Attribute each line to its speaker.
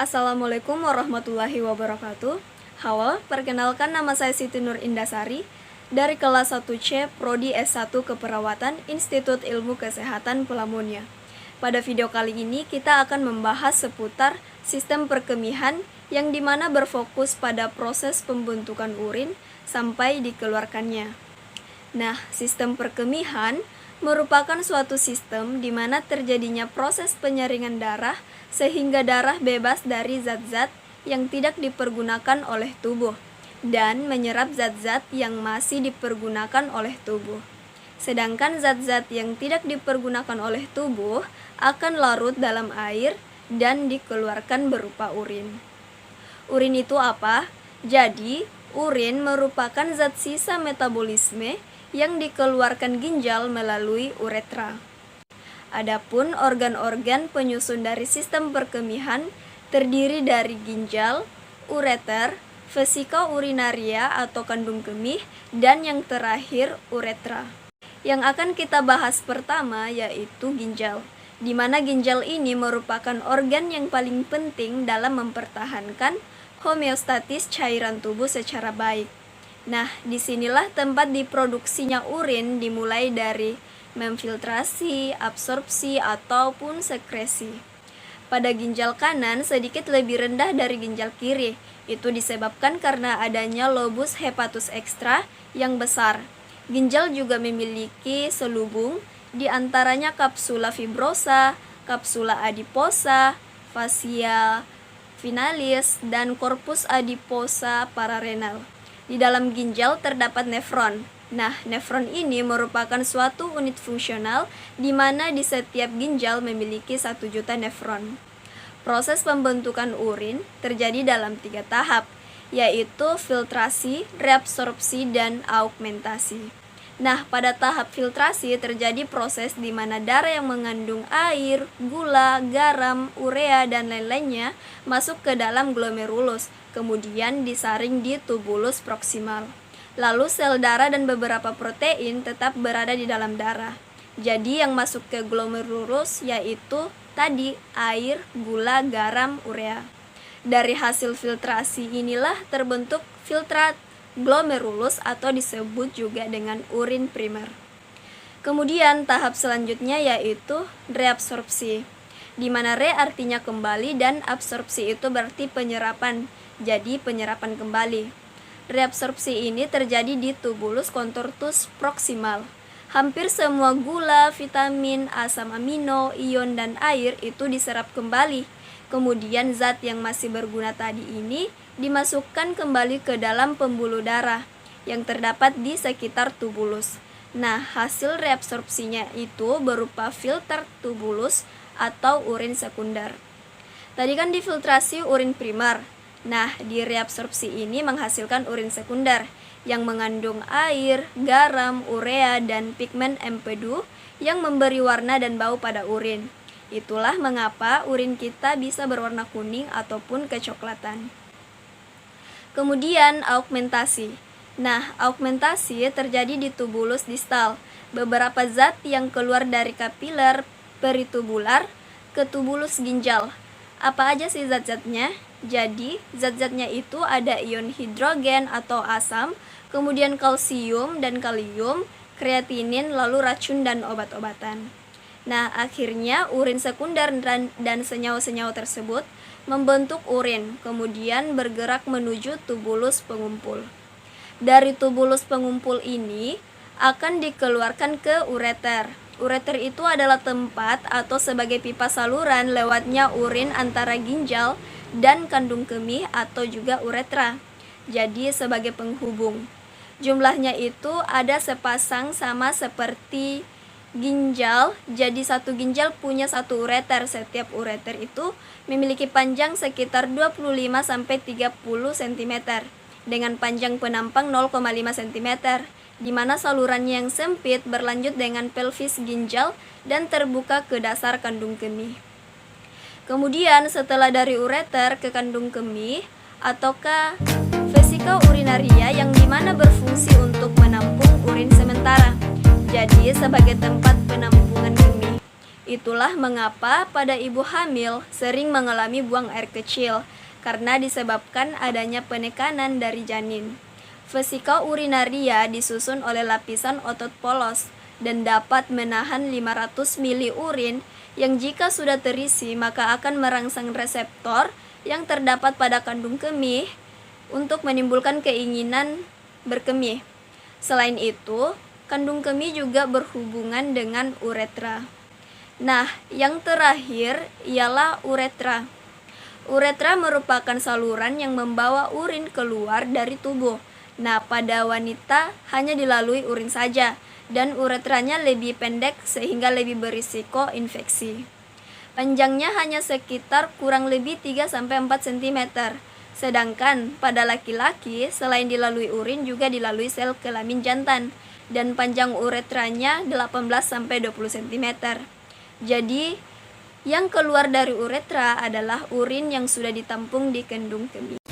Speaker 1: Assalamualaikum warahmatullahi wabarakatuh. Halo, perkenalkan nama saya Siti Nur Indasari dari kelas 1C Prodi S1 Keperawatan Institut Ilmu Kesehatan Pelamonia. Pada video kali ini kita akan membahas seputar sistem perkemihan yang dimana berfokus pada proses pembentukan urin sampai dikeluarkannya. Nah, sistem perkemihan merupakan suatu sistem di mana terjadinya proses penyaringan darah sehingga darah bebas dari zat-zat yang tidak dipergunakan oleh tubuh dan menyerap zat-zat yang masih dipergunakan oleh tubuh. Sedangkan zat-zat yang tidak dipergunakan oleh tubuh akan larut dalam air dan dikeluarkan berupa urin. Urin itu apa? Jadi, urin merupakan zat sisa metabolisme yang dikeluarkan ginjal melalui uretra. Adapun organ-organ penyusun dari sistem perkemihan terdiri dari ginjal, ureter, vesika urinaria atau kandung kemih, dan yang terakhir uretra. Yang akan kita bahas pertama yaitu ginjal, di mana ginjal ini merupakan organ yang paling penting dalam mempertahankan homeostatis cairan tubuh secara baik. Nah, disinilah tempat diproduksinya urin dimulai dari memfiltrasi, absorpsi, ataupun sekresi. Pada ginjal kanan sedikit lebih rendah dari ginjal kiri. Itu disebabkan karena adanya lobus hepatus extra yang besar. Ginjal juga memiliki selubung, di antaranya kapsula fibrosa, kapsula adiposa, fascia finalis, dan korpus adiposa pararenal. Di dalam ginjal terdapat nefron. Nah, nefron ini merupakan suatu unit fungsional di mana di setiap ginjal memiliki 1 juta nefron. Proses pembentukan urin terjadi dalam 3 tahap, yaitu filtrasi, reabsorpsi, dan augmentasi. Nah, pada tahap filtrasi terjadi proses di mana darah yang mengandung air, gula, garam, urea, dan lain-lainnya masuk ke dalam glomerulus, kemudian disaring di tubulus proksimal. Lalu sel darah dan beberapa protein tetap berada di dalam darah. Jadi yang masuk ke glomerulus yaitu tadi air, gula, garam, urea. Dari hasil filtrasi inilah terbentuk filtrat glomerulus atau disebut juga dengan urin primer. Kemudian tahap selanjutnya yaitu reabsorpsi, di mana re artinya kembali dan absorpsi itu berarti penyerapan, jadi penyerapan kembali. Reabsorpsi ini terjadi di tubulus contortus proksimal. Hampir semua gula, vitamin, asam amino, ion, dan air itu diserap kembali. Kemudian zat yang masih berguna tadi ini dimasukkan kembali ke dalam pembuluh darah yang terdapat di sekitar tubulus. Nah, hasil reabsorpsinya itu berupa filter tubulus atau urin sekunder. Tadi kan difiltrasi urin primer. Nah, di reabsorpsi ini menghasilkan urin sekunder yang mengandung air, garam, urea, dan pigmen empedu yang memberi warna dan bau pada urin. Itulah mengapa urin kita bisa berwarna kuning ataupun kecoklatan. Kemudian augmentasi. Nah, augmentasi terjadi di tubulus distal. Beberapa zat yang keluar dari kapiler peritubular ke tubulus ginjal. Apa aja sih zat-zatnya? Jadi, zat-zatnya itu ada ion hidrogen atau asam, kemudian kalsium dan kalium, kreatinin, lalu racun dan obat-obatan. Nah, akhirnya urin sekunder dan senyawa-senyawa tersebut membentuk urin, kemudian bergerak menuju tubulus pengumpul. Dari tubulus pengumpul ini akan dikeluarkan ke ureter. Ureter itu adalah tempat atau sebagai pipa saluran lewatnya urin antara ginjal dan kandung kemih atau juga uretra. Jadi sebagai penghubung. Jumlahnya itu ada sepasang sama seperti ginjal. Jadi satu ginjal punya 1 ureter. Setiap ureter itu memiliki panjang sekitar 25-30 cm dengan panjang penampang 0,5 cm, di mana salurannya yang sempit berlanjut dengan pelvis ginjal dan terbuka ke dasar kandung kemih. Kemudian setelah dari ureter ke kandung kemih atau ke vesika urinaria yang dimana berfungsi untuk menampung urin sementara. Jadi sebagai tempat penampungan kemih. Itulah mengapa pada ibu hamil sering mengalami buang air kecil karena disebabkan adanya penekanan dari janin. Vesika urinaria disusun oleh lapisan otot polos dan dapat menahan 500 mili urin yang jika sudah terisi maka akan merangsang reseptor yang terdapat pada kandung kemih untuk menimbulkan keinginan berkemih. Selain itu, kandung kemih juga berhubungan dengan uretra. Nah, yang terakhir ialah uretra. Uretra merupakan saluran yang membawa urin keluar dari tubuh. Nah, pada wanita hanya dilalui urin saja dan uretranya lebih pendek sehingga lebih berisiko infeksi. Panjangnya hanya sekitar kurang lebih 3-4 cm. Sedangkan pada laki-laki selain dilalui urin juga dilalui sel kelamin jantan dan panjang uretranya 18-20 cm. Jadi, yang keluar dari uretra adalah urin yang sudah ditampung di kandung kemih.